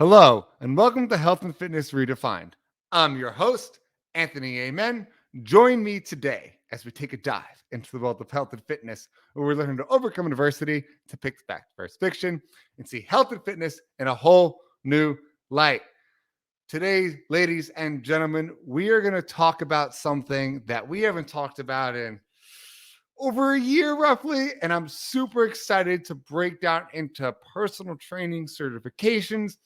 Hello, and welcome to Health and Fitness Redefined. I'm your host, Anthony Amen. Join me today as we take a dive into the world of health and fitness, where we're learning to overcome adversity to pick back first fiction and see health and fitness in a whole new light. Today, ladies and gentlemen, we are going to talk about something that we haven't talked about in over a year roughly, and I'm super excited to break down into personal training certifications,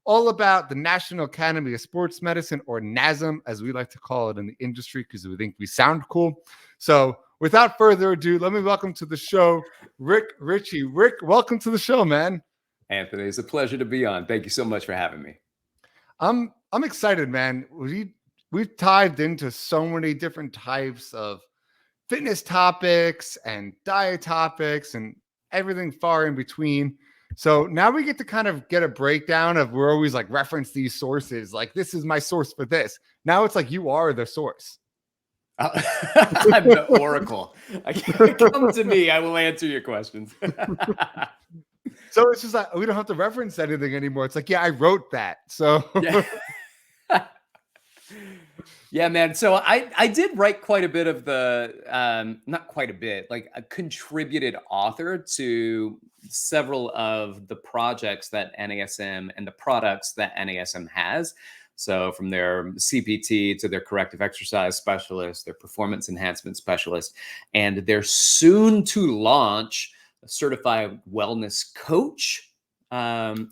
all about the National Academy of Sports Medicine, or NASM, as we like to call it in the industry, because we think we sound cool. So without further ado, let me welcome to the show, Rick Richey. Rick, welcome to the show, man. Anthony, it's a pleasure to be on. Thank you so much for having me. I'm excited, man. We've dived into so many different types of fitness topics and diet topics and everything far in between. So now we get to kind of get a breakdown of, we're always like reference these sources, like this is my source for this. Now it's like you are the source. I'm the oracle. Come to me, I will answer your questions. So it's just like we don't have to reference anything anymore. It's like, yeah, I wrote that. So yeah, man. So I did write quite a bit of the, not quite a bit, like a contributed author to several of the projects that NASM and the products that NASM has. So from their CPT to their corrective exercise specialist, their performance enhancement specialist, and they're soon to launch a certified wellness coach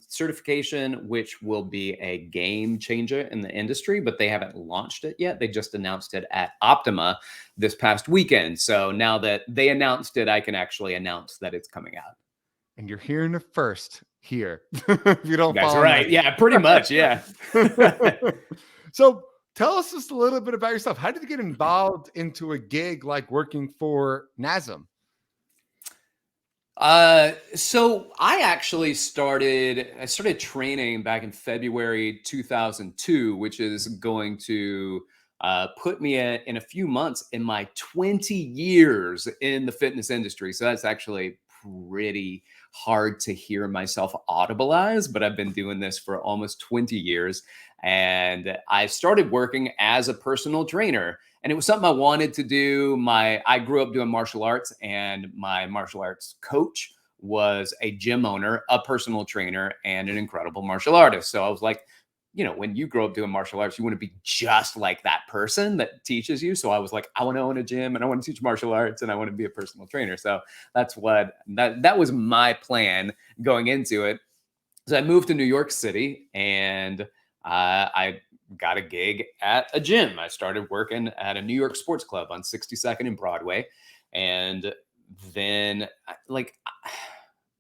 certification, which will be a game changer in the industry, but they haven't launched it yet. They just announced it at Optima this past weekend. So now that they announced it, I can actually announce that it's coming out. And you're hearing it first here. If you don't That's follow right. that. Yeah, pretty much. Yeah. So tell us just a little bit about yourself. How did you get involved into a gig like working for NASM? So I actually started training back in February 2002, which is going to put me in a few months in my 20 years in the fitness industry. So that's actually pretty hard to hear myself audibilize, but I've been doing this for almost 20 years. And I started working as a personal trainer. And it was something I wanted to do. I grew up doing martial arts, and my martial arts coach was a gym owner, a personal trainer, and an incredible martial artist. So I was like, when you grow up doing martial arts, you want to be just like that person that teaches you. So I was like, I want to own a gym, and I want to teach martial arts, and I want to be a personal trainer. So that's what that was my plan going into it. So I moved to New York City, and I got a gig at a gym. I started working at a New York sports club on 62nd and Broadway. And then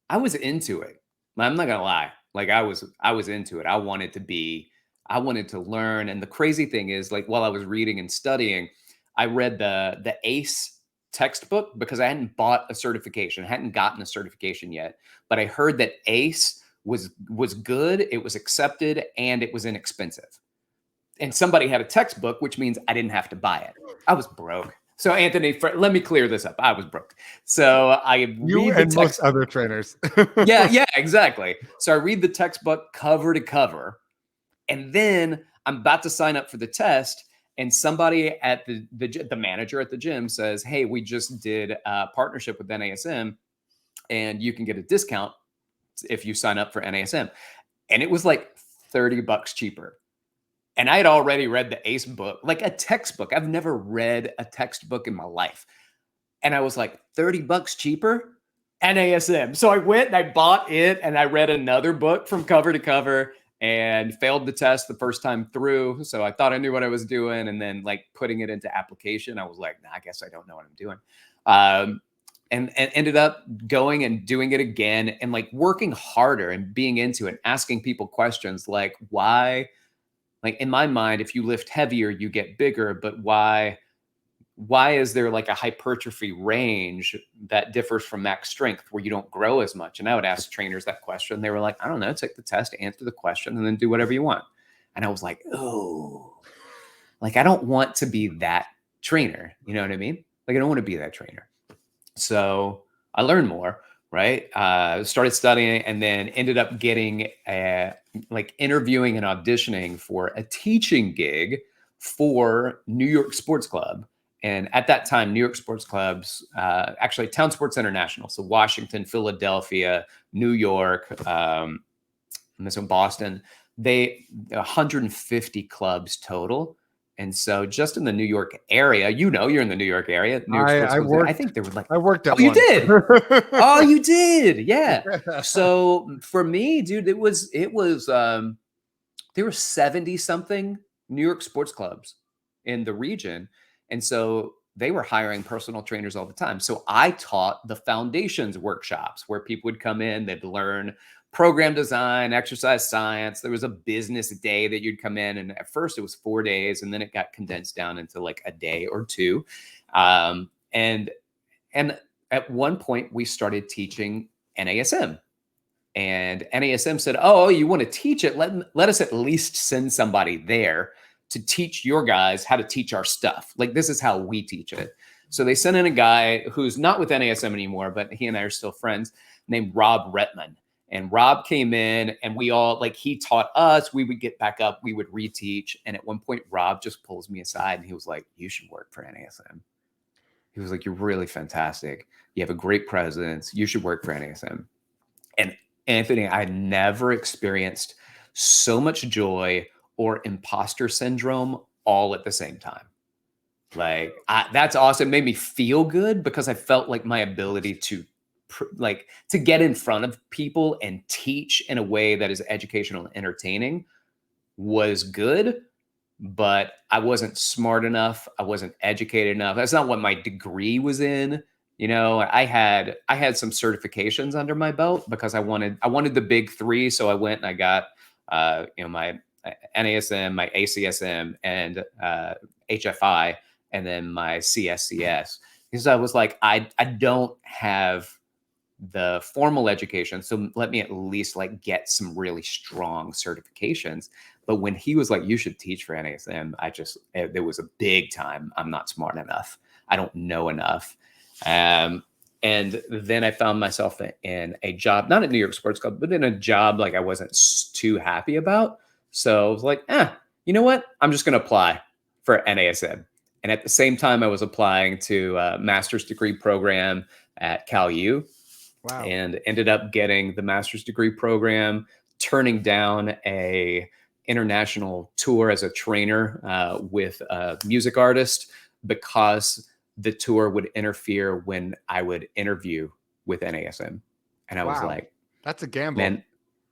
I was into it. I'm not going to lie. Like I was into it. I wanted to learn. And the crazy thing is, like, while I was reading and studying, I read the ACE textbook because I hadn't bought a certification. I hadn't gotten a certification yet, but I heard that ACE was good, it was accepted, and it was inexpensive. And somebody had a textbook, which means I didn't have to buy it. I was broke. So Anthony, let me clear this up. I was broke. So I You read and the most other trainers. yeah, exactly. So I read the textbook cover to cover, and then I'm about to sign up for the test, and somebody at the manager at the gym says, "Hey, we just did a partnership with NASM, and you can get a discount if you sign up for NASM." And it was like $30 cheaper. And I had already read the ACE book, like a textbook. I've never read a textbook in my life. And I was like, $30 cheaper? NASM. So I went and I bought it, and I read another book from cover to cover and failed the test the first time through. So I thought I knew what I was doing. And then, like, putting it into application, I was like, nah, I guess I don't know what I'm doing. And ended up going and doing it again, and like working harder and being into it, asking people questions like, why, like in my mind, if you lift heavier, you get bigger, but why is there like a hypertrophy range that differs from max strength where you don't grow as much? And I would ask trainers that question. They were like, I don't know, take the test, answer the question, and then do whatever you want. And I was like, oh, like, I don't want to be that trainer. You know what I mean? Like, I don't want to be that trainer. So I learned more, right? Started studying and then ended up getting like interviewing and auditioning for a teaching gig for New York Sports Club. And at that time, New York sports clubs, actually Town Sports International, so Washington, Philadelphia, New York, and this in Boston, they 150 clubs total. And so just in the New York area, you're in the New York area, New York sports I clubs. I worked think there were like, I worked at oh, you one. did. Oh, you did. Yeah. So for me, dude, there were 70 something New York sports clubs in the region. And so they were hiring personal trainers all the time. So I taught the foundations workshops where people would come in, they'd learn program design, exercise science. There was a business day that you'd come in. And at first it was 4 days, and then it got condensed down into like a day or two. And at one point we started teaching NASM. And NASM said, "Oh, you want to teach it? Let us at least send somebody there to teach your guys how to teach our stuff. Like, this is how we teach it." So they sent in a guy who's not with NASM anymore, but he and I are still friends, named Rob Retman. And Rob came in, and we all, like, he taught us. We would get back up, we would reteach. And at one point, Rob just pulls me aside and he was like, "You should work for NASM." He was like, "You're really fantastic. You have a great presence. You should work for NASM." And Anthony, I never experienced so much joy or imposter syndrome all at the same time. Like, that's awesome. It made me feel good because I felt like my ability to to get in front of people and teach in a way that is educational and entertaining was good, but I wasn't smart enough. I wasn't educated enough. That's not what my degree was in. I had some certifications under my belt because I wanted the big three. So I went and I got my NASM, my ACSM, and HFI, and then my CSCS, because I was like, I don't have the formal education, so let me at least like get some really strong certifications. But when he was like, "You should teach for NASM," there was a big time, I'm not smart enough, I don't know enough. And then I found myself in a job, not at New York Sports Club, but in a job like I wasn't too happy about. So I was like, you know what, I'm just going to apply for NASM. And at the same time, I was applying to a master's degree program at Cal U. Wow. And ended up getting the master's degree program, turning down a international tour as a trainer with a music artist because the tour would interfere when I would interview with NASM. And I was Wow. like, That's a gamble. man,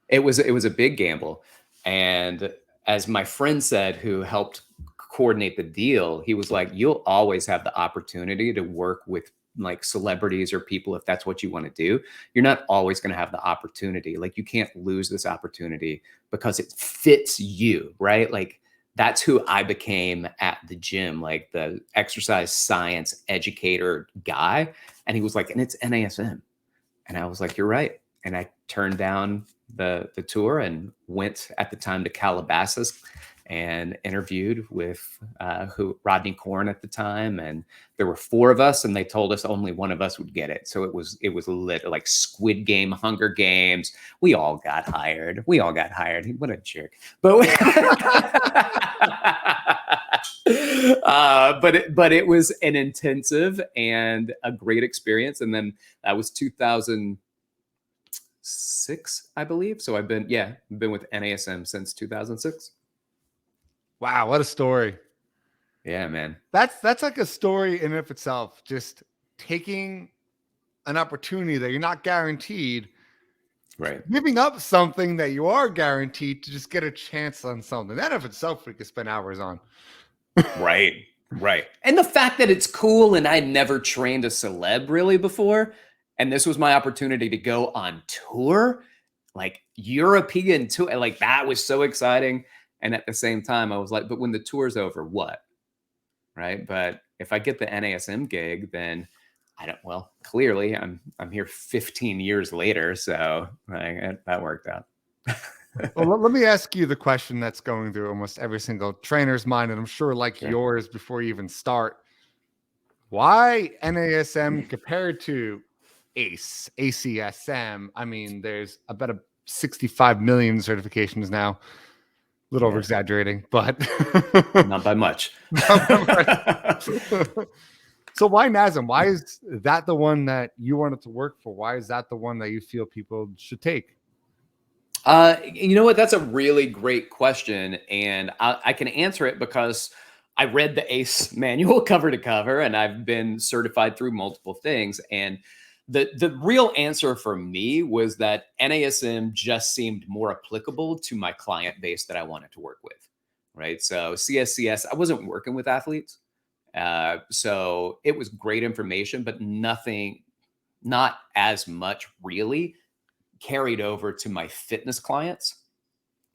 it was a big gamble. And as my friend said, who helped coordinate the deal, he was like, "You'll always have the opportunity to work with like celebrities or people if that's what you want to do. You're not always going to have the opportunity. Like, you can't lose this opportunity because it fits you," right? Like, that's who I became at the gym, like the exercise science educator guy. And he was like, "And it's NASM." And I was like, "You're right." And I turned down the tour and went at the time to Calabasas and interviewed with Rodney Korn at the time. And there were 4 of us, and they told us only one of us would get it. So it was lit like Squid Game, Hunger Games. We all got hired. What a jerk. But but it was an intensive and a great experience. And then that was 2006, I believe. So I've been with NASM since 2006. Wow, what a story. Yeah, man. That's like a story in and of itself. Just taking an opportunity that you're not guaranteed, Right. giving up something that you are guaranteed to just get a chance on something. That in of itself we could spend hours on. Right. And the fact that it's cool, and I'd never trained a celeb really before, and this was my opportunity to go on tour, like European tour, like that was so exciting. And at the same time, I was like, but when the tour's over, what? Right. But if I get the NASM gig, then clearly I'm here 15 years later. So that worked out. Well, let me ask you the question that's going through almost every single trainer's mind, and I'm sure like Sure. yours before you even start. Why NASM compared to ACSM. I mean, there's about 65 million certifications now. A little over exaggerating, but not by much. not by much. So why NASM? Why is that the one that you wanted to work for? Why is that the one that you feel people should take? You know what? That's a really great question. And I can answer it because I read the ACE manual cover to cover, and I've been certified through multiple things. And the real answer for me was that NASM just seemed more applicable to my client base that I wanted to work with. Right. So CSCS, I wasn't working with athletes. So it was great information, but not as much really carried over to my fitness clients.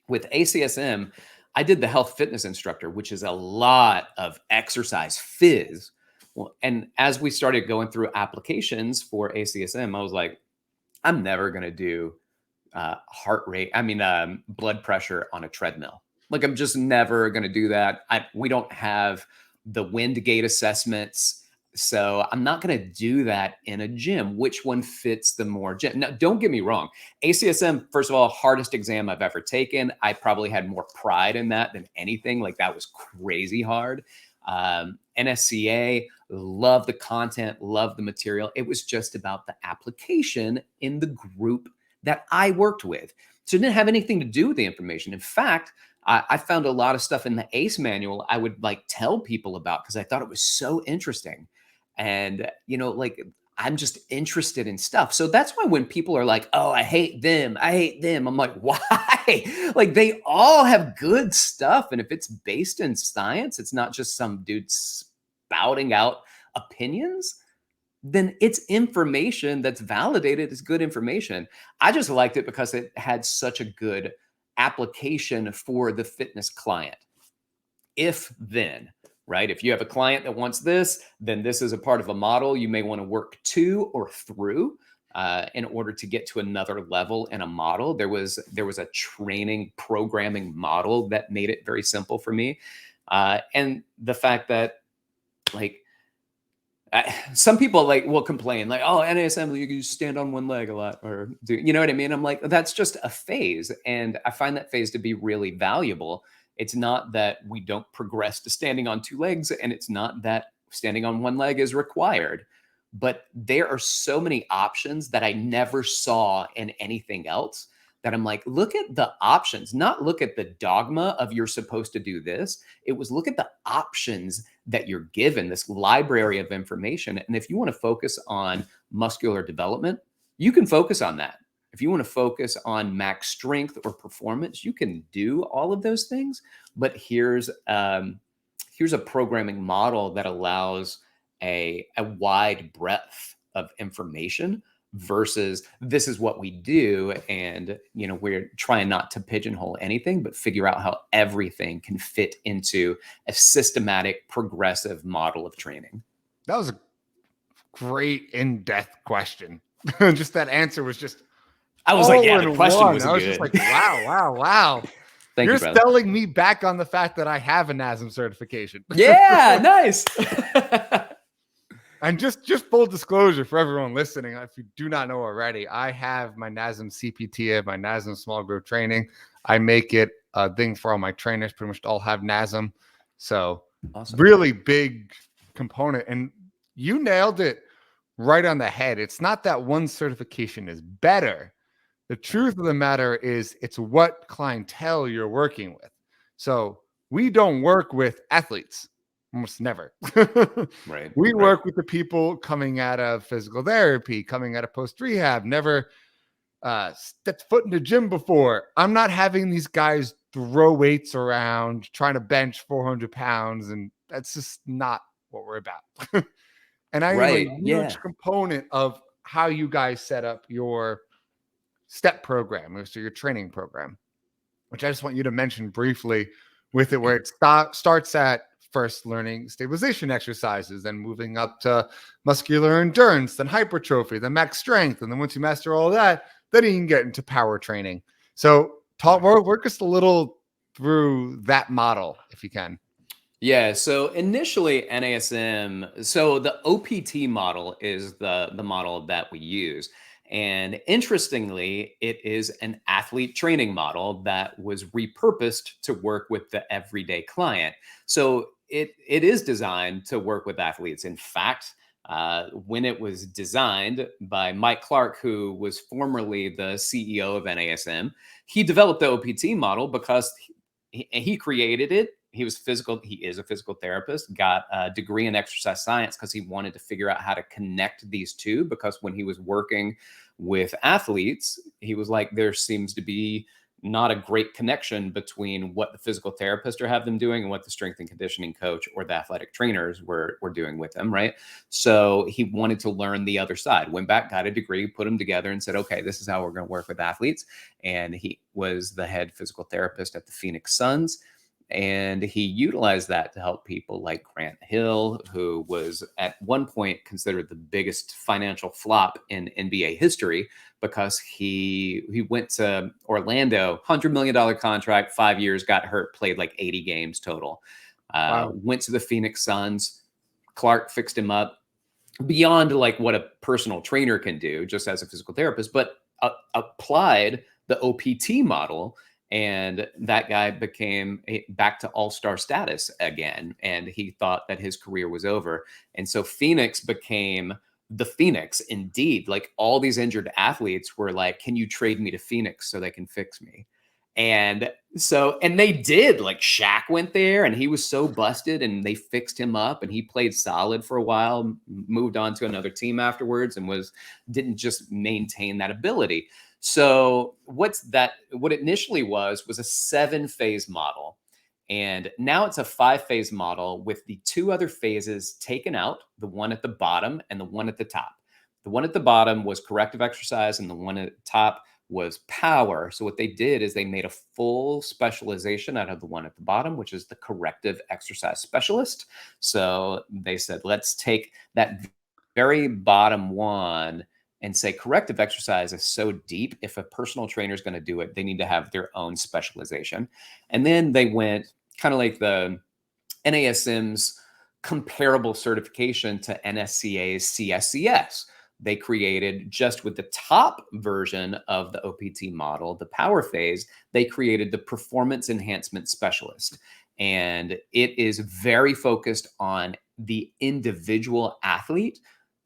With ACSM, I did the Health Fitness Instructor, which is a lot of exercise phys. Well, and as we started going through applications for ACSM, I was like, I'm never going to do heart rate, blood pressure on a treadmill. Like, I'm just never going to do that. We don't have the wind gate assessments. So I'm not going to do that in a gym. Which one fits the more gym? Now, don't get me wrong. ACSM, first of all, hardest exam I've ever taken. I probably had more pride in that than anything. Like, that was crazy hard. NSCA, love the content, love the material. It was just about the application in the group that I worked with. So it didn't have anything to do with the information. In fact, I found a lot of stuff in the ACE manual I would like tell people about because I thought it was so interesting. And, I'm just interested in stuff. So that's why when people are like, oh, I hate them, I'm like, why? Like, they all have good stuff. And if it's based in science, it's not just some dude spouting out opinions, then it's information that's validated as good information. I just liked it because it had such a good application for the fitness client. If then, right? If you have a client that wants this, then this is a part of a model you may want to work to or through in order to get to another level in a model. There was a training programming model that made it very simple for me. And the fact that, like, some people will complain like, oh, NASM, you stand on one leg a lot, or do you know what I mean? I'm like, that's just a phase. And I find that phase to be really valuable. It's not that we don't progress to standing on two legs, and it's not that standing on one leg is required, but there are so many options that I never saw in anything else that I'm like, look at the options, not look at the dogma of you're supposed to do this. It was look at the options that you're given, this library of information. And if you want to focus on muscular development, you can focus on that. If you want to focus on max strength or performance, you can do all of those things. But here's a programming model that allows a wide breadth of information versus this is what we do. And, we're trying not to pigeonhole anything, but figure out how everything can fit into a systematic, progressive model of training. That was a great in-depth question. Just that answer was just, I was like, yeah, the question was good. Just like, wow. Thank you, You're brother. selling me back on the fact that I have a NASM certification. Yeah, nice. And just full disclosure for everyone listening, if you do not know already, I have my NASM CPT, my NASM small group training. I make it a thing for all my trainers. Pretty much all have NASM. So awesome. Really big component. And you nailed it right on the head. It's not that one certification is better. The truth of the matter is it's what clientele you're working with. So we don't work with athletes. Almost never. Right. We work with the people coming out of physical therapy, coming out of post-rehab, never stepped foot in the gym before. I'm not having these guys throw weights around, trying to bench 400 pounds, and that's just not what we're about. And I am a huge component of how you guys set up your STEP program, so your training program, which I just want you to mention briefly with it, where it starts at first learning stabilization exercises, then moving up to muscular endurance, then hypertrophy, then max strength. And then once you master all of that, then you can get into power training. So work us a little through that model if you can. Yeah, so initially NASM, so the OPT model is the model that we use. And interestingly, it is an athlete training model that was repurposed to work with the everyday client. So it is designed to work with athletes. In fact, when it was designed by Mike Clark, who was formerly the CEO of NASM, he developed the OPT model because he created it. He was physical. He is a physical therapist, got a degree in exercise science because he wanted to figure out how to connect these two. Because when he was working with athletes, he was like, there seems to be not a great connection between what the physical therapist are have them doing and what the strength and conditioning coach or the athletic trainers were doing with them, right? So he wanted to learn the other side, went back, got a degree, put them together and said, okay, this is how we're going to work with athletes. And he was the head physical therapist at the Phoenix Suns. And he utilized that to help people like Grant Hill, who was at one point considered the biggest financial flop in NBA history because he went to Orlando, $100 million contract, 5 years, got hurt, played like 80 games total. Wow. Went to the Phoenix Suns. Clark fixed him up beyond like what a personal trainer can do just as a physical therapist, but applied the OPT model. And that guy became back to all-star status again. And he thought that his career was over. And so Phoenix became the Phoenix indeed. Like all these injured athletes were like, can you trade me to Phoenix so they can fix me? And so, and they did. Like Shaq went there and he was so busted and they fixed him up and he played solid for a while, moved on to another team afterwards and didn't just maintain that ability. So what it initially was a 7-phase model. And now it's a 5-phase model with the 2 other phases taken out, the one at the bottom and the one at the top. The one at the bottom was corrective exercise and the one at the top was power. So what they did is they made a full specialization out of the one at the bottom, which is the corrective exercise specialist. So they said, let's take that very bottom one and say corrective exercise is so deep. If a personal trainer is going to do it, they need to have their own specialization. And then they went kind of like the NASM's comparable certification to NSCA's CSCS. They created, just with the top version of the OPT model, the power phase, they created the performance enhancement specialist. And it is very focused on the individual athlete.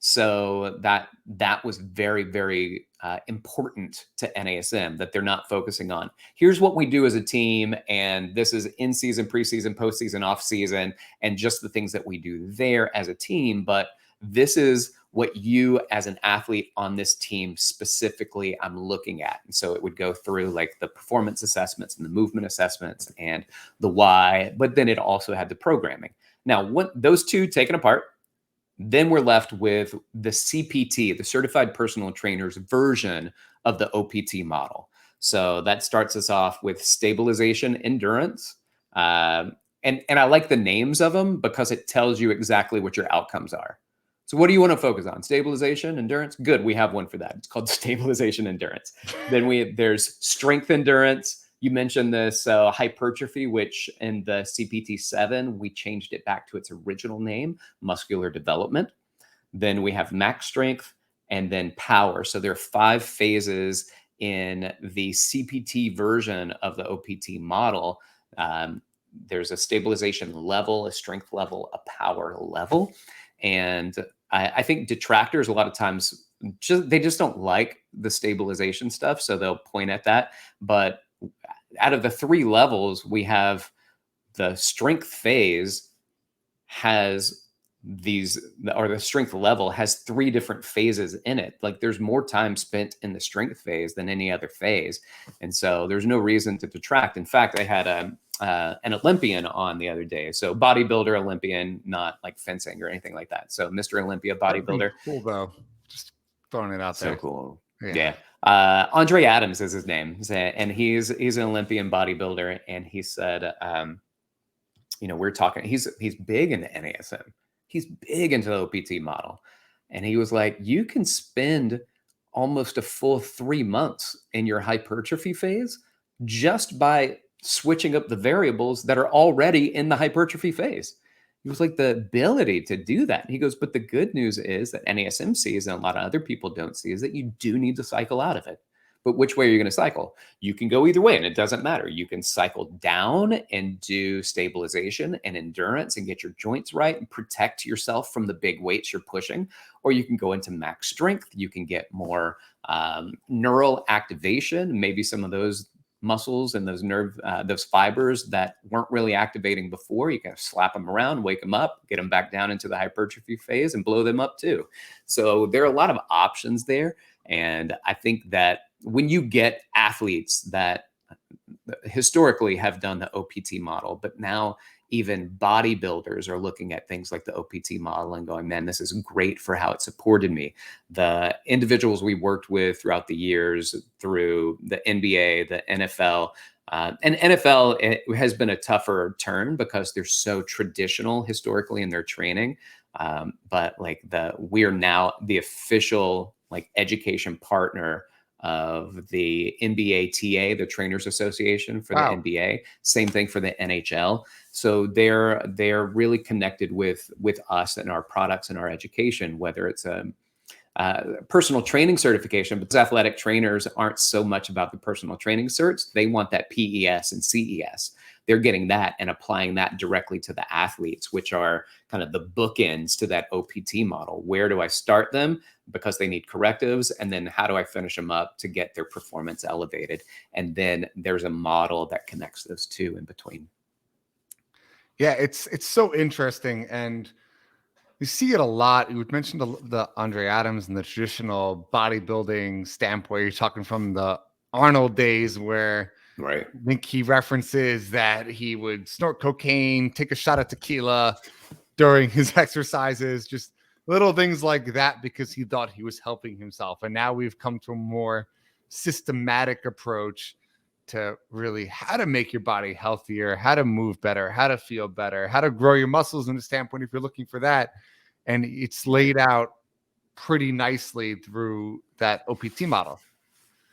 So that was very, very important to NASM, that they're not focusing on, here's what we do as a team, and this is in season, preseason, postseason, off season, and just the things that we do there as a team. But this is what you as an athlete on this team specifically I'm looking at. And so it would go through like the performance assessments and the movement assessments and the why, but then it also had the programming. Now, those two taken apart, then we're left with the CPT, the Certified Personal Trainer's version of the OPT model. So that starts us off with stabilization endurance. And I like the names of them because it tells you exactly what your outcomes are. So what do you want to focus on? Stabilization, endurance? Good, we have one for that. It's called stabilization endurance. Then there's strength endurance. You mentioned this hypertrophy, which in the CPT-7, we changed it back to its original name, muscular development. Then we have max strength and then power. So there are 5 phases in the CPT version of the OPT model. There's a stabilization level, a strength level, a power level. And I think detractors a lot of times, they just don't like the stabilization stuff. So they'll point at that. But out of the 3 levels, we have the strength phase has the strength level has 3 different phases in it. Like there's more time spent in the strength phase than any other phase. And so there's no reason to detract. In fact, I had an Olympian on the other day. So bodybuilder Olympian, not like fencing or anything like that. So Mr. Olympia bodybuilder. Cool though. Just throwing it out there. So cool. Yeah. Andre Adams is his name. And he's an Olympian bodybuilder. And he said, we're talking, he's big into NASM. He's big into the OPT model. And he was like, you can spend almost a full 3 months in your hypertrophy phase just by switching up the variables that are already in the hypertrophy phase. He was like, the ability to do that. And he goes, but the good news is that NASM sees and a lot of other people don't see is that you do need to cycle out of it. But which way are you going to cycle? You can go either way, and it doesn't matter. You can cycle down and do stabilization and endurance and get your joints right and protect yourself from the big weights you're pushing. Or you can go into max strength. You can get more neural activation, maybe some of those muscles and those fibers that weren't really activating before. You can slap them around, wake them up, get them back down into the hypertrophy phase and blow them up too. So there are a lot of options there. And I think that when you get athletes that historically have done the OPT model, but now even bodybuilders are looking at things like the OPT model and going, man, this is great for how it supported me. The individuals we worked with throughout the years through the NBA, the NFL, and NFL, it has been a tougher turn because they're so traditional historically in their training. But like we are now the official like education partner of the NBA TA, the Trainers Association for the NBA. Same thing for the NHL. So they're really connected with us and our products and our education, whether it's a personal training certification, but athletic trainers aren't so much about the personal training certs. They want that PES and CES. They're getting that and applying that directly to the athletes, which are kind of the bookends to that OPT model. Where do I start them? Because they need correctives. And then how do I finish them up to get their performance elevated? And then there's a model that connects those two in between. Yeah, it's so interesting. And we see it a lot. You mentioned the Andre Adams and the traditional bodybuilding standpoint. You're talking from the Arnold days where right. I think he references that he would snort cocaine, take a shot of tequila during his exercises, just little things like that because he thought he was helping himself. And now we've come to a more systematic approach to really how to make your body healthier, how to move better, how to feel better, how to grow your muscles in the standpoint if you're looking for that. And it's laid out pretty nicely through that OPT model.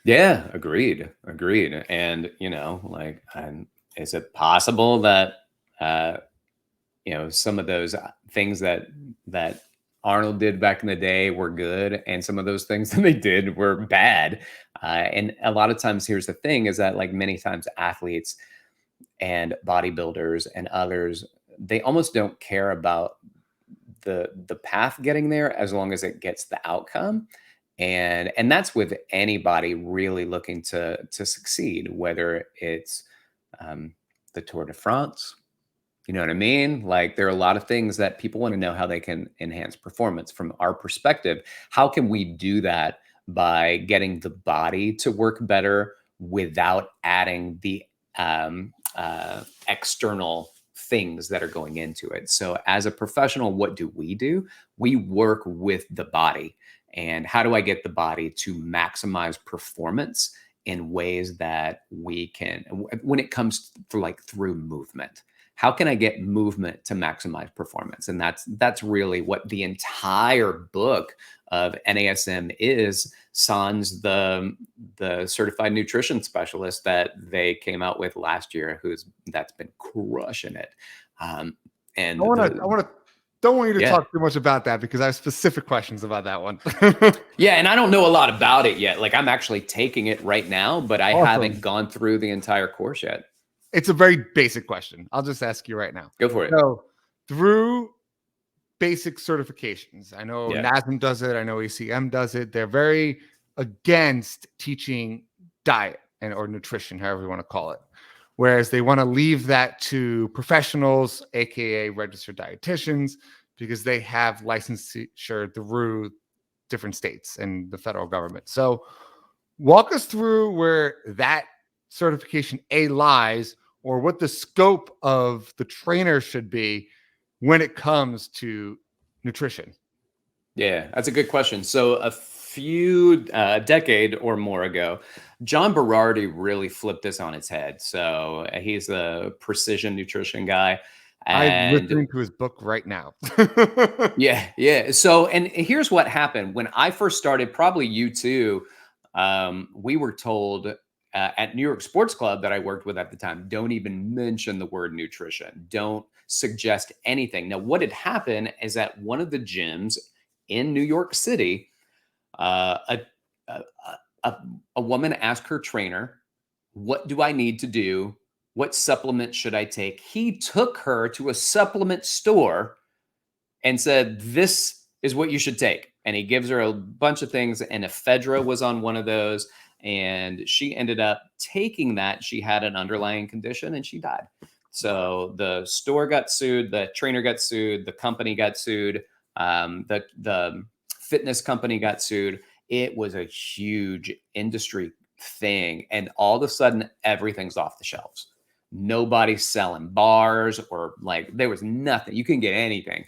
Yeah, agreed. And, like, is it possible that, some of those things that Arnold did back in the day were good, and some of those things that they did were bad? And a lot of times, here's the thing: is that like many times athletes and bodybuilders and others, they almost don't care about the path getting there as long as it gets the outcome. And that's with anybody really looking to succeed, whether it's the Tour de France. You know what I mean? Like there are a lot of things that people want to know how they can enhance performance from our perspective. How can we do that by getting the body to work better without adding the external things that are going into it? So as a professional, what do? We work with the body. And how do I get the body to maximize performance in ways that we can, when it comes through movement? How can I get movement to maximize performance? And that's really what the entire book of NASM is, sans the certified nutrition specialist that they came out with last year, that's been crushing it. And don't want you to talk too much about that because I have specific questions about that one. Yeah, and I don't know a lot about it yet. Like I'm actually taking it right now, but I haven't gone through the entire course yet. It's a very basic question. I'll just ask you right now. Go for it. So through basic certifications, I know NASM does it. I know ACM does it. They're very against teaching diet or nutrition, however you want to call it. Whereas they want to leave that to professionals, AKA registered dietitians, because they have licensure through different states and the federal government. So walk us through where that certification lies, or what the scope of the trainer should be when it comes to nutrition. Yeah, that's a good question. So a few decade or more ago, John Berardi really flipped this on its head. So he's the precision nutrition guy. I'm listening to his book right now. Yeah. So, and here's what happened when I first started, probably you too. We were told at New York Sports Club that I worked with at the time, don't even mention the word nutrition. Don't suggest anything. Now, what had happened is at one of the gyms in New York City, a, a, a woman asked her trainer, "What do I need to do? What supplement should I take?" He took her to a supplement store and said, "This is what you should take." And he gives her a bunch of things, and ephedra was on one of those. And she ended up taking that. She had an underlying condition and she died. So the store got sued, the trainer got sued, the company got sued, the fitness company got sued. It was a huge industry thing. And all of a sudden, everything's off the shelves. Nobody's selling bars, or like there was nothing. You couldn't get anything.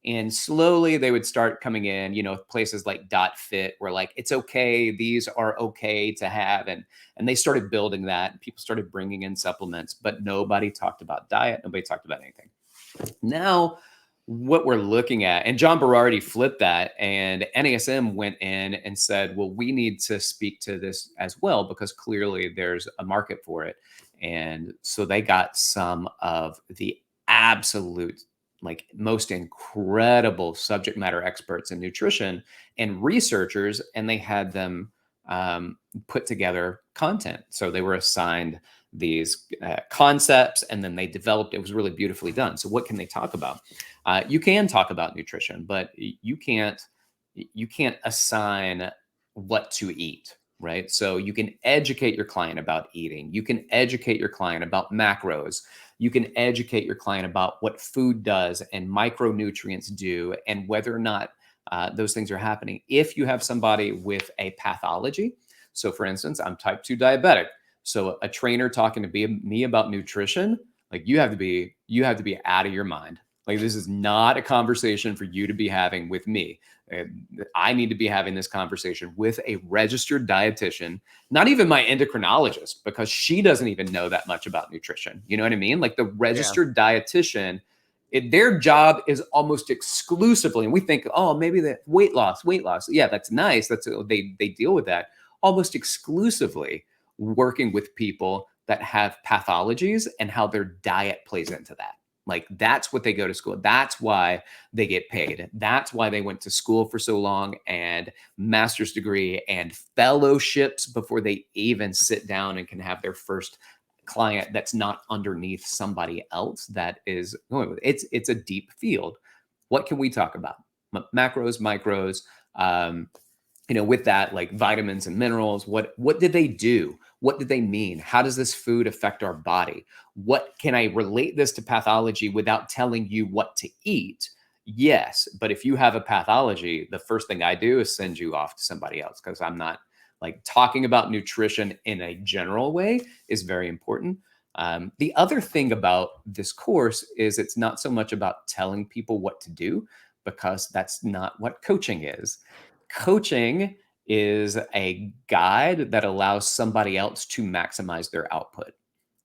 And slowly they would start coming in, places like Dot Fit, where like, it's okay, these are okay to have. And they started building that, and people started bringing in supplements, but nobody talked about diet. Nobody talked about anything. Now, what we're looking at, and John Berardi flipped that, and NASM went in and said, well, we need to speak to this as well, because clearly there's a market for it. And so they got some of the absolute like most incredible subject matter experts in nutrition and researchers, and they had them put together content. So they were assigned these concepts, and then they developed. It was really beautifully done. So what can they talk about? You can talk about nutrition, but you can't assign what to eat. Right. So you can educate your client about eating. You can educate your client about macros. You can educate your client about what food does and micronutrients do, and whether or not those things are happening. If you have somebody with a pathology, so for instance, I'm type 2 diabetic. So a trainer talking to me about nutrition, like you have to be out of your mind. Like this is not a conversation for you to be having with me. I need to be having this conversation with a registered dietitian, not even my endocrinologist, because she doesn't even know that much about nutrition. You know what I mean? Like the registered dietitian, their job is almost exclusively, and we think, oh, maybe the weight loss. Yeah, that's nice. They deal with that almost exclusively, working with people that have pathologies and how their diet plays into that. Like that's what they go to school. That's why they get paid. That's why they went to school for so long, and master's degree and fellowships before they even sit down and can have their first client that's not underneath somebody else that is going with it. It's a deep field. What can we talk about? Macros, micros, with that, like vitamins and minerals. What did they do? What did they mean? How does this food affect our body? What can I relate this to pathology without telling you what to eat? Yes, but if you have a pathology, the first thing I do is send you off to somebody else, because I'm not like talking about nutrition in a general way is very important. The other thing about this course is it's not so much about telling people what to do, because that's not what coaching is. Coaching is a guide that allows somebody else to maximize their output.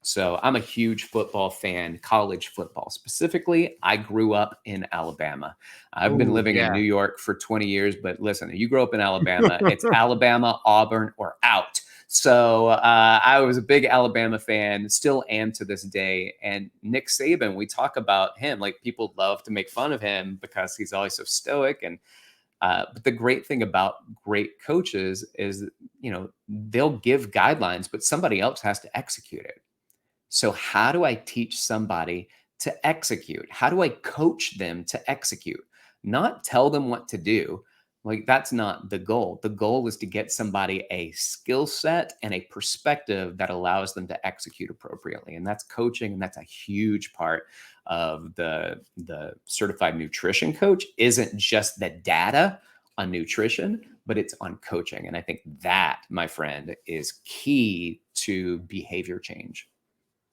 So I'm a huge football fan, college football specifically. I grew up in Alabama. I've been living in New York for 20 years, but listen, you grow up in Alabama, it's Alabama, Auburn, or out. So I was a big Alabama fan, still am to this day. And Nick Saban, we talk about him, like people love to make fun of him because he's always so stoic. And but the great thing about great coaches is, they'll give guidelines, but somebody else has to execute it. So how do I teach somebody to execute? How do I coach them to execute? Not tell them what to do. Like that's not the goal. The goal is to get somebody a skill set and a perspective that allows them to execute appropriately. And that's coaching. And that's a huge part of the certified nutrition coach. Isn't just the data on nutrition, but it's on coaching. And I think that, my friend, is key to behavior change.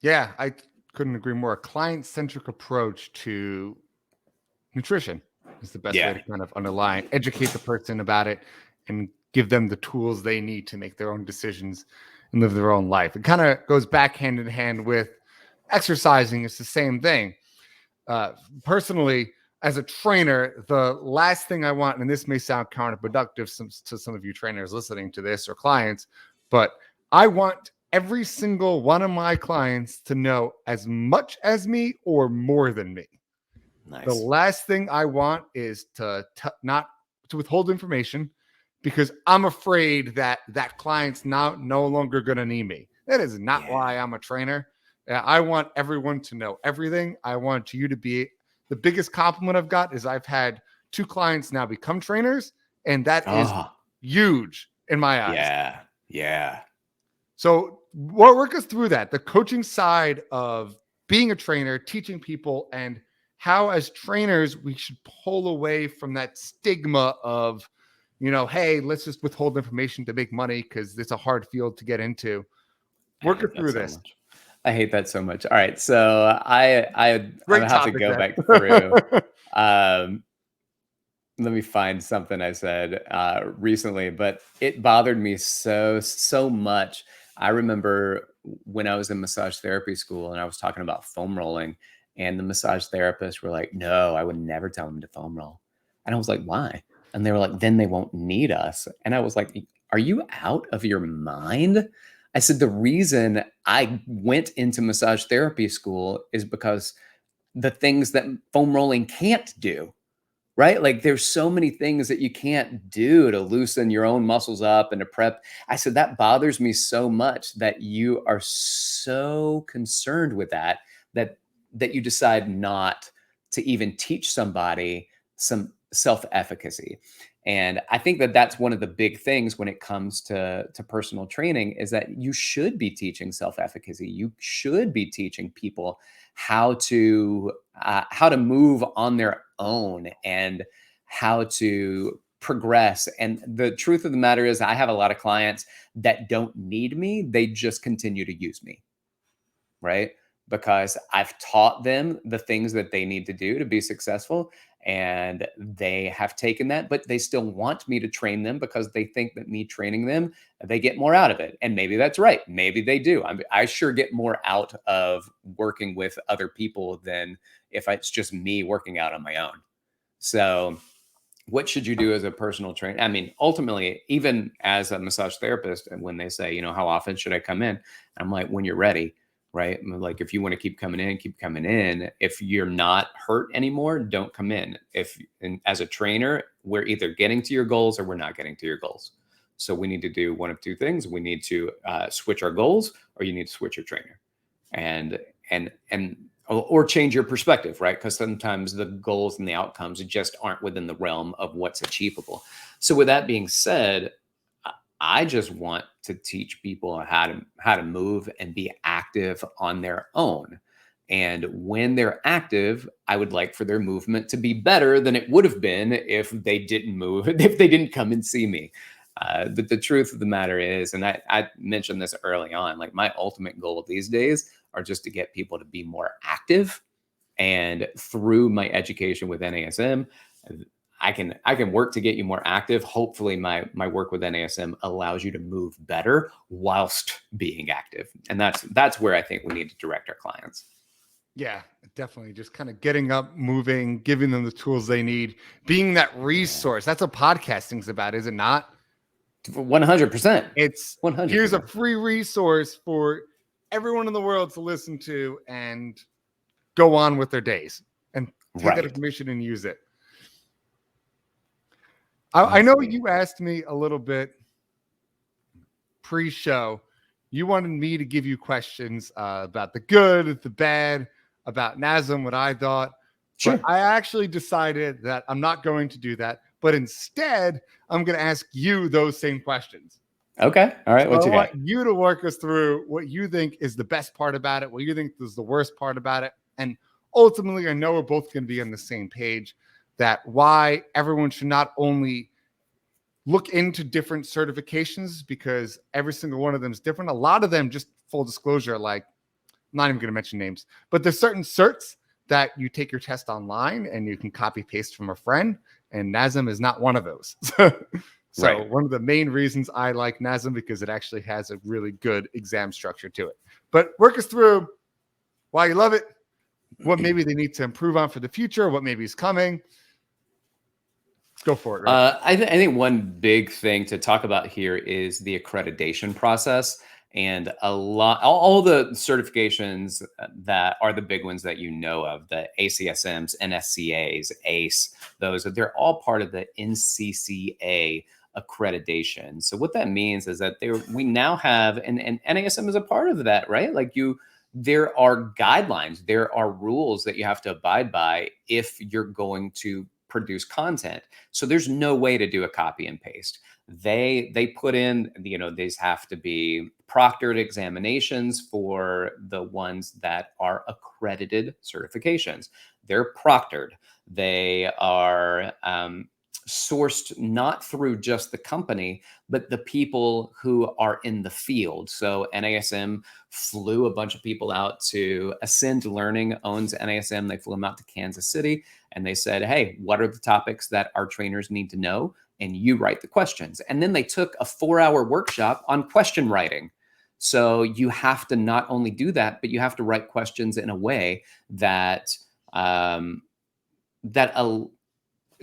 Yeah, I couldn't agree more. A client-centric approach to nutrition is the best way to kind of underline, educate the person about it, and give them the tools they need to make their own decisions and live their own life. It kind of goes back hand in hand with exercising. It's the same thing. Personally, as a trainer, the last thing I want, and this may sound counterproductive to some of you trainers listening to this or clients, but I want every single one of my clients to know as much as me or more than me. The Nice. last thing I want is not to withhold information, because I'm afraid that that client's now no longer going to need me. That is not Yeah. why I'm a trainer. I want everyone to know everything. I want you to be the biggest compliment I've got is I've had 2 clients now become trainers, and that is Oh, huge in my eyes. yeah. Yeah. So work us through that, the coaching side of being a trainer, teaching people, and how as trainers we should pull away from that stigma of, hey, let's just withhold information to make money because it's a hard field to get into. I Work hate it that through so this. much. I hate that so much. All right. So I Great have to topic, go man. back through. Um, let me find something I said recently, but it bothered me so much. I remember when I was in massage therapy school and I was talking about foam rolling, and the massage therapists were like, "No, I would never tell them to foam roll." And I was like, "Why?" And they were like, "Then they won't need us." And I was like, "Are you out of your mind?" I said, "The reason I went into massage therapy school is because the things that foam rolling can't do." Right? Like there's so many things that you can't do to loosen your own muscles up and to prep. I said, that bothers me so much that you are so concerned with that you decide not to even teach somebody some self-efficacy. And I think that that's one of the big things when it comes to personal training is that you should be teaching self-efficacy. You should be teaching people how to move on their own and how to progress. And the truth of the matter is, I have a lot of clients that don't need me; they just continue to use me, right? Because I've taught them the things that they need to do to be successful. And they have taken that, but they still want me to train them because they think that me training them, they get more out of it. And maybe that's right. Maybe they do. I sure get more out of working with other people than if it's just me working out on my own. So, what should you do as a personal trainer? I mean, ultimately, even as a massage therapist, and when they say, how often should I come in? I'm like, when you're ready, right? I'm like, if you want to keep coming in, keep coming in. If you're not hurt anymore, don't come in. And as a trainer, we're either getting to your goals or we're not getting to your goals. So we need to do one of two things. We need to switch our goals, or you need to switch your trainer. And or change your perspective, right? Because sometimes the goals and the outcomes just aren't within the realm of what's achievable. So with that being said, I just want to teach people how to move and be active on their own. And when they're active, I would like for their movement to be better than it would have been if they didn't move, if they didn't come and see me. But the truth of the matter is, and I mentioned this early on, like my ultimate goal these days are just to get people to be more active. And through my education with NASM, I can work to get you more active. Hopefully my work with NASM allows you to move better whilst being active. And that's where I think we need to direct our clients. Yeah, definitely. Just kind of getting up, moving, giving them the tools they need, being that Yeah. resource. That's what podcasting's about, is it not? 100%. It's here's a 100%. free resource for everyone in the world to listen to and go on with their days and take that Right. information and use it. I Let's know see. you asked me a little bit pre-show. You wanted me to give you questions about the good, the bad, about NASM, what I thought. But Sure. I actually decided that I'm not going to do that. But instead, I'm going to ask you those same questions. Okay. All right. So What I you want got? you to work us through what you think is the best part about it, what you think is the worst part about it. And ultimately, I know we're both going to be on the same page that why everyone should not only look into different certifications, because every single one of them is different. A lot of them, just full disclosure, like I'm not even going to mention names, but there's certain certs that you take your test online and you can copy paste from a friend, and NASM is not one of those. So Right. one of the main reasons I like NASM, because it actually has a really good exam structure to it. But work us through why you love it, what maybe they need to improve on for the future, what maybe is coming. Go for it, Rick. I think one big thing to talk about here is the accreditation process. And all the certifications that are the big ones that you know of, the ACSMs, NSCAs, ACE, they're all part of the NCCA accreditation. So what that means is that we now have, and NASM is a part of that, right? Like there are guidelines, there are rules that you have to abide by if you're going to produce content. So there's no way to do a copy and paste. They put in, these have to be proctored examinations for the ones that are accredited certifications. They're proctored. They are sourced not through just the company, but the people who are in the field. So NASM flew a bunch of people out to Ascend Learning, owns NASM. They flew them out to Kansas City and they said, hey, what are the topics that our trainers need to know? And you write the questions. And then they took a 4-hour workshop on question writing. So you have to not only do that, but you have to write questions in a way that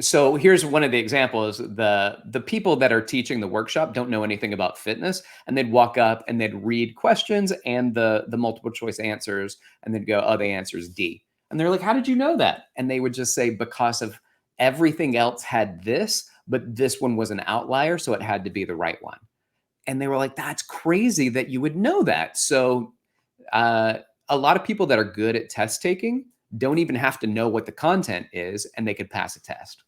so here's one of the examples. The people that are teaching the workshop don't know anything about fitness, and they'd walk up and they'd read questions and the multiple choice answers, and they'd go, oh, the answer is D. And they're like, how did you know that? And they would just say, because of everything else had this, but this one was an outlier, so it had to be the right one. And they were like, that's crazy that you would know that. So a lot of people that are good at test taking don't even have to know what the content is, and they could pass a test.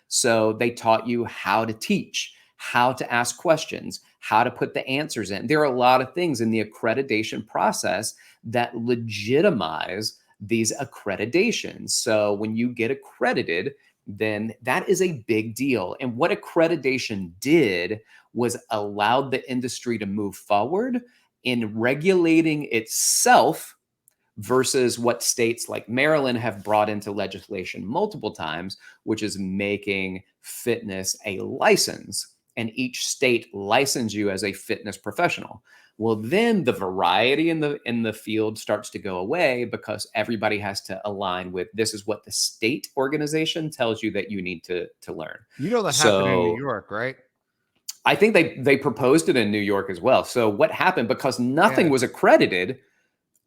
So they taught you how to teach, how to ask questions, how to put the answers in. There are a lot of things in the accreditation process that legitimize these accreditations. So when you get accredited, then that is a big deal. And what accreditation did was allowed the industry to move forward in regulating itself versus what states like Maryland have brought into legislation multiple times, which is making fitness a license, and each state license you as a fitness professional. Well, then the variety in the field starts to go away because everybody has to align with, this is what the state organization tells you that you need to learn. You know that happened in New York, right? I think they proposed it in New York as well. So what happened, because nothing Yeah. was accredited,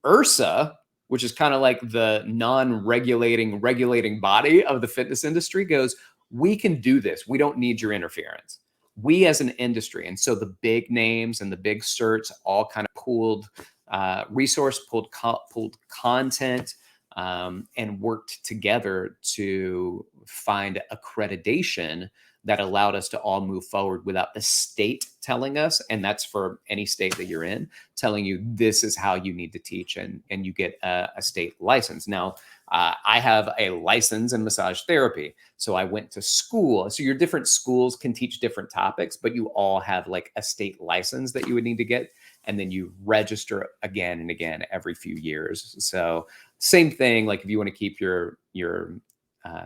IRSA, which is kind of like the regulating body of the fitness industry, goes, we can do this. We don't need your interference. We as an industry. And so the big names and the big certs all kind of pooled content and worked together to find accreditation that allowed us to all move forward without the state telling us, and that's for any state that you're in, telling you this is how you need to teach, and you get a state license. Now, I have a license in massage therapy, so I went to school. So your different schools can teach different topics, but you all have like a state license that you would need to get, and then you register again and again every few years. So same thing, like if you want to keep your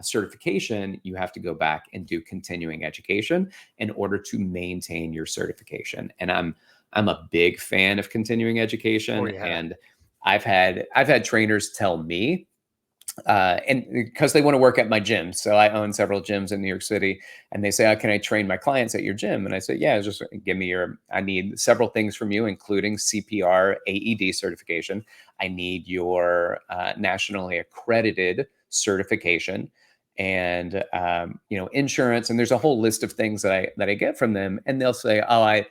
certification, you have to go back and do continuing education in order to maintain your certification. And I'm a big fan of continuing education. Oh, yeah. And I've had trainers tell me, and because they want to work at my gym. So I own several gyms in New York City, and they say, oh, can I train my clients at your gym? And I say, yeah, just give me I need several things from you, including CPR, AED certification. I need your nationally accredited certification, and insurance. And there's a whole list of things that I get from them. And they'll say, oh, I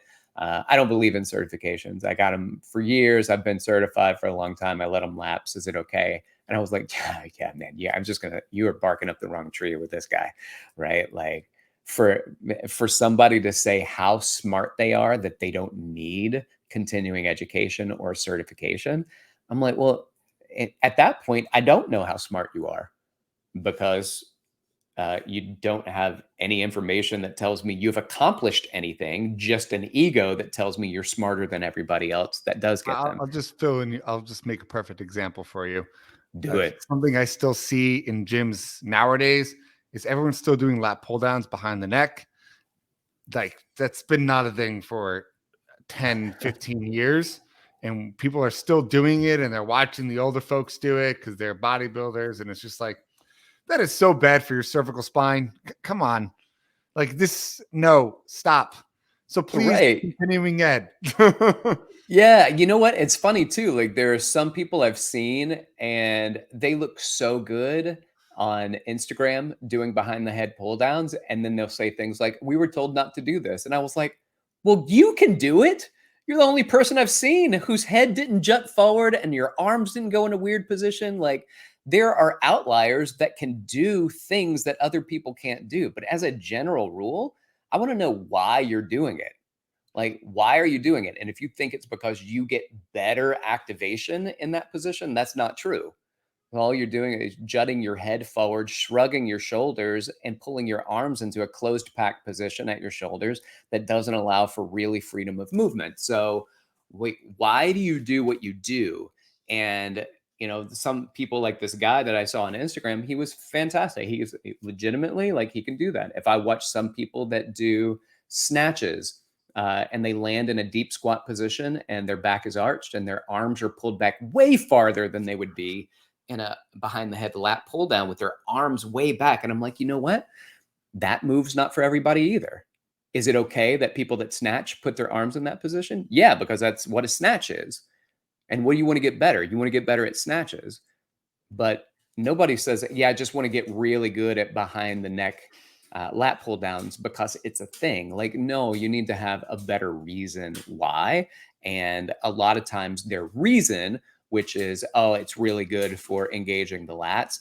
don't believe in certifications. I got them for years. I've been certified for a long time. I let them lapse. Is it okay? And I was like, yeah, man, yeah, you are barking up the wrong tree with this guy, right? Like for somebody to say how smart they are, that they don't need continuing education or certification, I'm like, well, at that point, I don't know how smart you are, because you don't have any information that tells me you've accomplished anything, just an ego that tells me you're smarter than everybody else that does get them. I'll just fill in. I'll just make a perfect example for you. Do it. Something I still see in gyms nowadays is everyone's still doing lat pull downs behind the neck. Like that's been not a thing for 10, 15 years. And people are still doing it, and they're watching the older folks do it because they're bodybuilders. And it's just like, that is so bad for your cervical spine. Come on. Like this, no, stop. So please, Right. continuing ed. Yeah, you know what? It's funny too. Like there are some people I've seen and they look so good on Instagram doing behind the head pull downs. And then they'll say things like, we were told not to do this. And I was like, well, you can do it. You're the only person I've seen whose head didn't jut forward and your arms didn't go in a weird position. Like there are outliers that can do things that other people can't do. But as a general rule, I want to know why you're doing it. Like, why are you doing it? And if you think it's because you get better activation in that position, that's not true. All you're doing is jutting your head forward, shrugging your shoulders, and pulling your arms into a closed pack position at your shoulders that doesn't allow for really freedom of movement. So, wait, why do you do what you do? And some people like this guy that I saw on Instagram, he was fantastic. He is legitimately like he can do that. If I watch some people that do snatches and they land in a deep squat position and their back is arched and their arms are pulled back way farther than they would be in a behind the head lat pull down with their arms way back. And I'm like, you know what? That move's not for everybody either. Is it okay that people that snatch put their arms in that position? Yeah, because that's what a snatch is. And what do you want to get better? You want to get better at snatches. But nobody says, yeah, I just want to get really good at behind the neck lat pull downs because it's a thing. Like, no, you need to have a better reason why. And a lot of times their reason, which is, oh, it's really good for engaging the lats,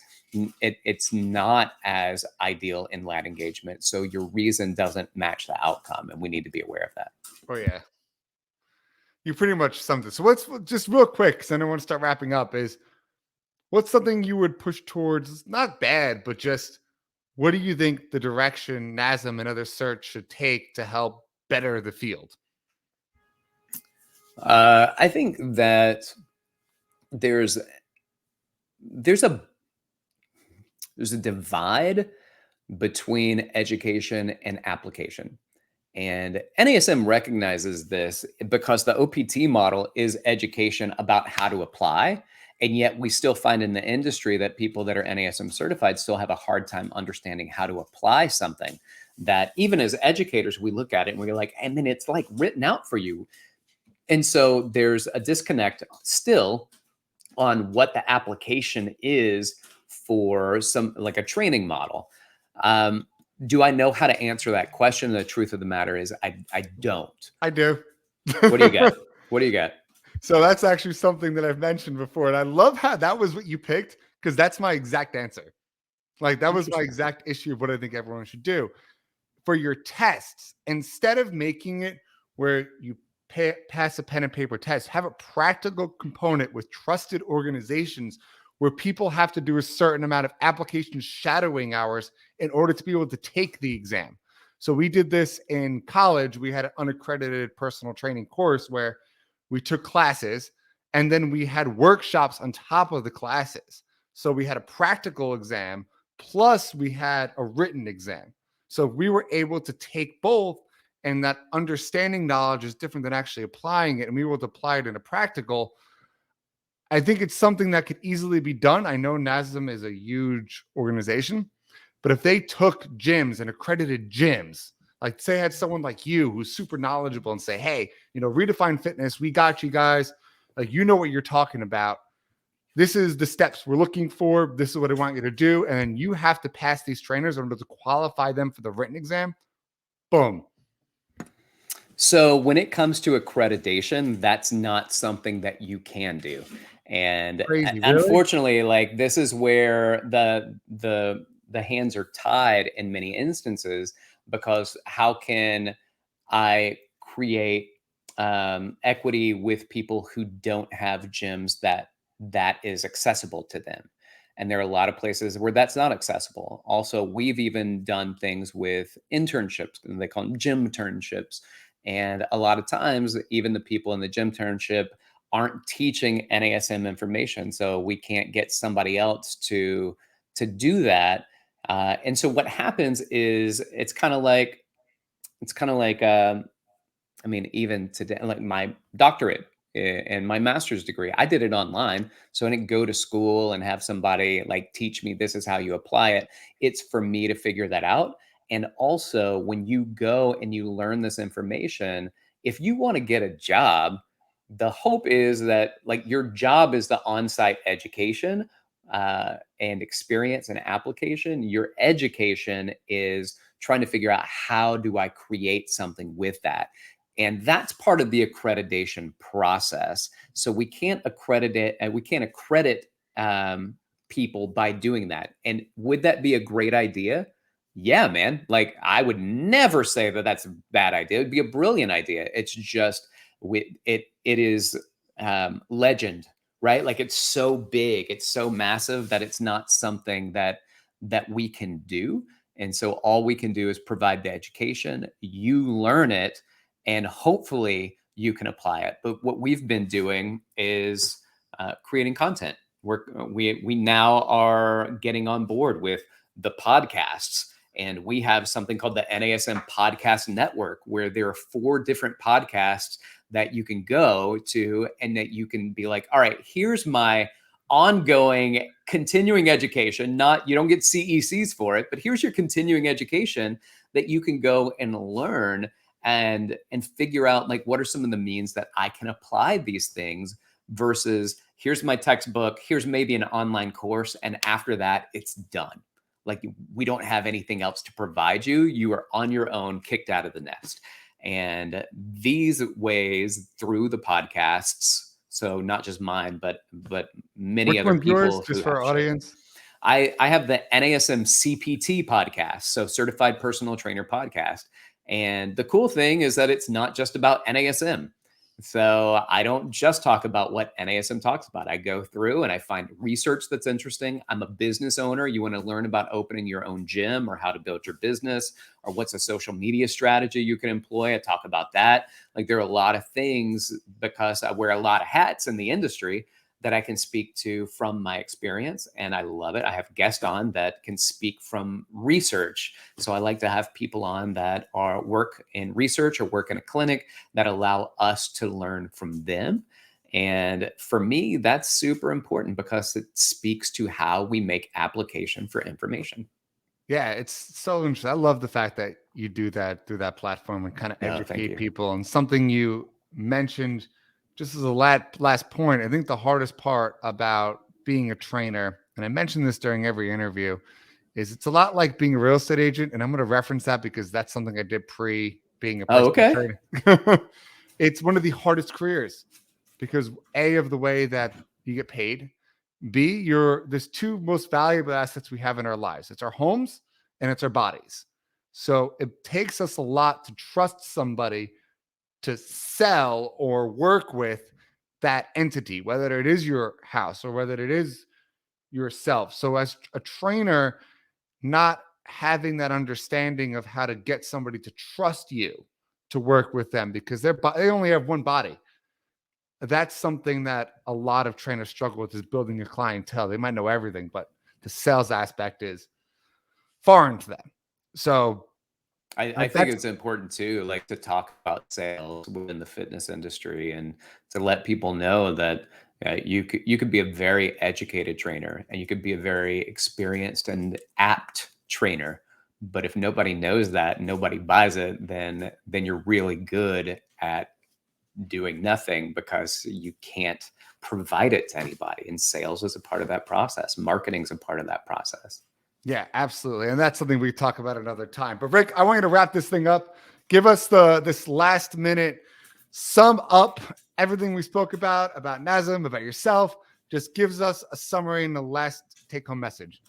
it's not as ideal in lat engagement. So your reason doesn't match the outcome. And we need to be aware of that. Oh, yeah. You pretty much summed it. So let's just real quick, because I don't want to start wrapping up, is what's something you would push towards, not bad, but just what do you think the direction NASM and other certs should take to help better the field? I think that there's there's a there's a divide between education and application. And NASM recognizes this because the OPT model is education about how to apply. And yet we still find in the industry that people that are NASM certified still have a hard time understanding how to apply something that even as educators, we look at it and we're like, I mean, it's like written out for you. And so there's a disconnect still on what the application is for some like a training model. Um, do I know how to answer that question? The truth of the matter is I don't. I do. What do you got? What do you got? So that's actually something that I've mentioned before. And I love how that was what you picked, because that's my exact answer. Like that was my Interesting. exact issue of what I think everyone should do. For your tests, instead of making it where you pass a pen and paper test, have a practical component with trusted organizations where people have to do a certain amount of application shadowing hours in order to be able to take the exam. So we did this in college. We had an unaccredited personal training course where we took classes and then we had workshops on top of the classes. So we had a practical exam plus we had a written exam. So we were able to take both, and that understanding knowledge is different than actually applying it. And we were able to apply it in a practical. I think it's something that could easily be done. I know NASM is a huge organization, but if they took gyms and accredited gyms, like say had someone like you who's super knowledgeable and say, hey, Redefine Fitness, we got you guys. Like, you know what you're talking about. This is the steps we're looking for. This is what I want you to do. And then you have to pass these trainers in order to qualify them for the written exam. Boom. So when it comes to accreditation, that's not something that you can do. And Crazy, really? unfortunately, like this is where the hands are tied in many instances because how can I create equity with people who don't have gyms that is accessible to them? And there are a lot of places where that's not accessible. Also, we've even done things with internships, and they call them gym internships. And a lot of times, even the people in the gym internship aren't teaching NASM information, so we can't get somebody else to do that. And so what happens is it's kind of like I mean, even today, like my doctorate and my master's degree, I did it online. So I didn't go to school and have somebody like teach me this is how you apply it. It's for me to figure that out. And also, when you go and you learn this information, if you want to get a job, the hope is that like your job is the on-site education and experience and application. Your education is trying to figure out how do I create something with that. And that's part of the accreditation process. So we can't accredit people by doing that. And would that be a great idea? Yeah, man. Like I would never say that that's a bad idea. It'd be a brilliant idea. It's just it is legend, right? Like it's so big, it's so massive that it's not something that we can do. And so all we can do is provide the education. You learn it, and hopefully you can apply it. But what we've been doing is creating content. We now are getting on board with the podcasts. And we have something called the NASM Podcast Network, where there are 4 different podcasts that you can go to and that you can be like, all right, here's my ongoing continuing education. Not, you don't get CECs for it, but here's your continuing education that you can go and learn and figure out like what are some of the means that I can apply these things versus here's my textbook, here's maybe an online course, and after that, it's done. Like we don't have anything else to provide you. You are on your own, kicked out of the nest. And these ways through the podcasts, so not just mine, but many Which other one's yours, people just who for have our shared. audience? I have the NASM CPT podcast, so Certified Personal Trainer podcast. And the cool thing is that it's not just about NASM. So I don't just talk about what NASM talks about. I go through and I find research that's interesting. I'm a business owner. You want to learn about opening your own gym or how to build your business or what's a social media strategy you can employ. I talk about that. Like there are a lot of things because I wear a lot of hats in the industry that I can speak to from my experience. And I love it. I have guests on that can speak from research. So I like to have people on that are work in research or work in a clinic that allow us to learn from them. And for me, that's super important because it speaks to how we make application for information. Yeah, it's so interesting. I love the fact that you do that through that platform and kind of No, thank educate you. people. And something you mentioned just as a last point, I think the hardest part about being a trainer, and I mentioned this during every interview, is it's a lot like being a real estate agent. And I'm going to reference that because that's something I did pre being a Oh, personal okay. trainer. It's one of the hardest careers because A, of the way that you get paid, B, there's 2 most valuable assets we have in our lives. It's our homes and it's our bodies. So it takes us a lot to trust somebody to sell or work with that entity, whether it is your house or whether it is yourself. So as a trainer, not having that understanding of how to get somebody to trust you to work with them because they only have one body. That's something that a lot of trainers struggle with is building a clientele. They might know everything, but the sales aspect is foreign to them. So I think that's it's important too, like to talk about sales within the fitness industry and to let people know that you could be a very educated trainer and you could be a very experienced and apt trainer. But if nobody knows that, nobody buys it, then you're really good at doing nothing because you can't provide it to anybody. And sales is a part of that process. Marketing is a part of that process. yeah, absolutely. And that's something we talk about another time. But Rick, I want you to wrap this thing up. Give us this last minute sum up everything we spoke about NASM, about yourself. Just gives us a summary and the last take home message.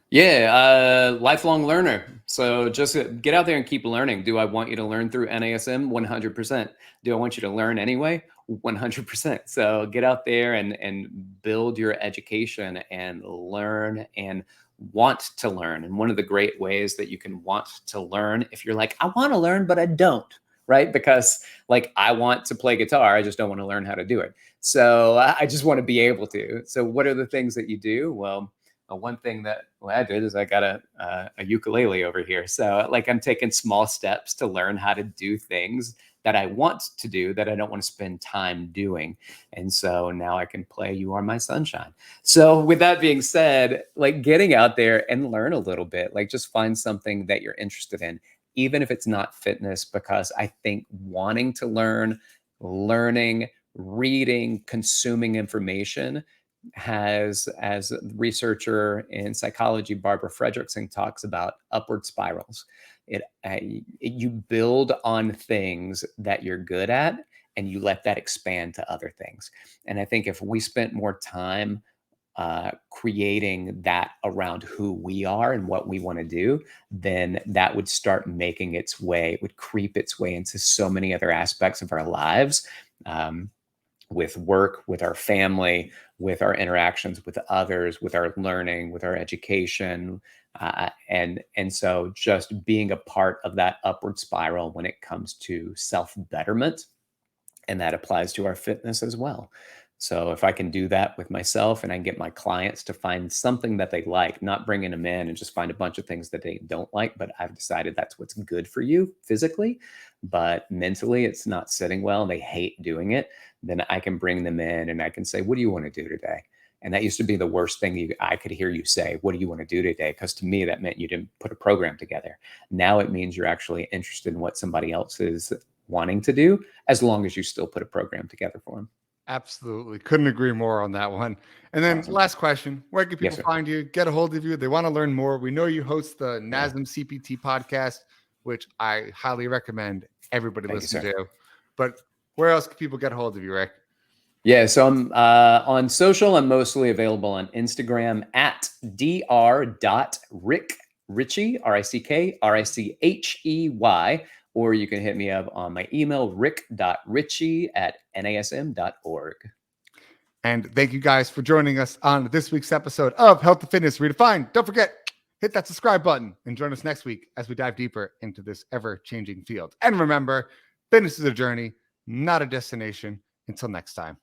Yeah, lifelong learner. So just get out there and keep learning. Do I want you to learn through NASM? 100%. Do I want you to learn anyway? 100%. So get out there and build your education and learn and want to learn. And one of the great ways that you can want to learn, if you're like, I want to learn, but I don't, right? Because like I want to play guitar, I just don't want to learn how to do it. So I just want to be able to. So what are the things that you do? Well, one thing that I did is I got a ukulele over here. So like I'm taking small steps to learn how to do things that I want to do that I don't want to spend time doing. And so now I can play You Are My Sunshine. So with that being said, like getting out there and learn a little bit, like just find something that you're interested in, even if it's not fitness, because I think wanting to learn, learning, reading, consuming information has, as a researcher in psychology, Barbara Fredrickson talks about, upward spirals. You build on things that you're good at and you let that expand to other things. And I think if we spent more time creating that around who we are and what we want to do, then that would start making its way, it would creep its way into so many other aspects of our lives. With work, with our family, with our interactions with others, with our learning, with our education, and so just being a part of that upward spiral when it comes to self betterment, and that applies to our fitness as well. So if I can do that with myself and I can get my clients to find something that they like, not bringing them in and just find a bunch of things that they don't like, but I've decided that's what's good for you physically, but mentally it's not sitting well and they hate doing it, then I can bring them in and I can say, what do you want to do today? And that used to be the worst thing I could hear you say, what do you want to do today? Because to me, that meant you didn't put a program together. Now it means you're actually interested in what somebody else is wanting to do, as long as you still put a program together for them. Absolutely. Couldn't agree more on that one. And then Awesome. last question, where can Yes, people sir. find you, get a hold of you? They want to learn more. We know you host the Yeah. NASM CPT podcast, which I highly recommend everybody Thank you, listen sir. to. But where else can people get a hold of you, Rick? Yeah, so I'm on social. I'm mostly available on Instagram at dr.rickrichey, RickRichey, or you can hit me up on my email, rick.richey@nasm.org. And thank you guys for joining us on this week's episode of Health and Fitness Redefined. Don't forget, hit that subscribe button and join us next week as we dive deeper into this ever-changing field. And remember, fitness is a journey, not a destination. Until next time.